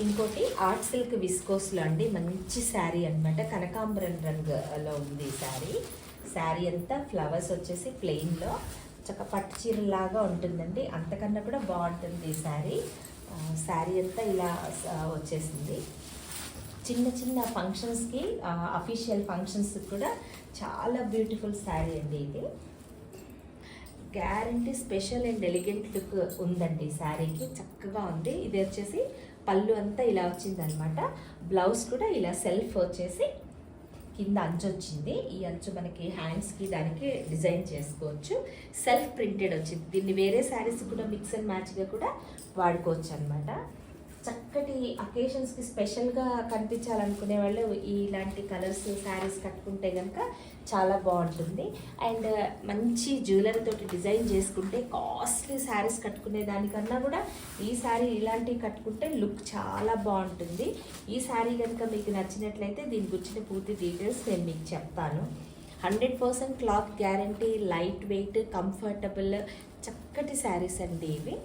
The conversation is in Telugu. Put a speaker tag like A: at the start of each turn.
A: ఇంకోటి ఆర్ట్ సిల్క్ విస్కోస్లో అండి మంచి శారీ అనమాట, కనకాంబరం రంగులో ఉంది శారీ. శారీ అంతా ఫ్లవర్స్ వచ్చేసి ప్లెయిన్లో చక్క పట్టు చీరలాగా ఉంటుందండి, అంతకన్నా కూడా బాగుంటుంది ఈ శారీ. శారీ అంతా ఇలా వచ్చేసింది. చిన్న చిన్న ఫంక్షన్స్కి, అఫీషియల్ ఫంక్షన్స్కి కూడా చాలా బ్యూటిఫుల్ శారీ అండి ఇది. Guarantee special and elegant look ఉందండి శారీకి, చక్కగా ఉంది. ఇది వచ్చేసి పళ్ళు అంతా ఇలా వచ్చిందనమాట. బ్లౌజ్ కూడా ఇలా సెల్ఫ్ వచ్చేసి కింద అంచు వచ్చింది. ఈ అంచు మనకి హ్యాండ్స్కి దానికి డిజైన్ చేసుకోవచ్చు. సెల్ఫ్ ప్రింటెడ్ వచ్చింది. దీన్ని వేరే శారీస్ కూడా మిక్స్ అండ్ మ్యాచ్గా కూడా వాడుకోవచ్చు అనమాట. చక్కటి అకేషన్స్కి స్పెషల్గా కనిపించాలనుకునే వాళ్ళు ఇలాంటి కలర్స్ శారీస్ కట్టుకుంటే కనుక చాలా బాగుంటుంది. అండ్ మంచి జ్యువెలరీ తోటి డిజైన్ చేసుకుంటే కాస్ట్లీ శారీస్ కట్టుకునే దానికన్నా కూడా ఈ శారీ ఇలాంటివి కట్టుకుంటే లుక్ చాలా బాగుంటుంది. ఈ శారీ కనుక మీకు నచ్చినట్లయితే దీని గురించిన పూర్తి డీటెయిల్స్ నేను మీకు చెప్తాను. 100% cloth guarantee, light weight, comfortable, చక్కటి శారీస్ అండి ఇవి.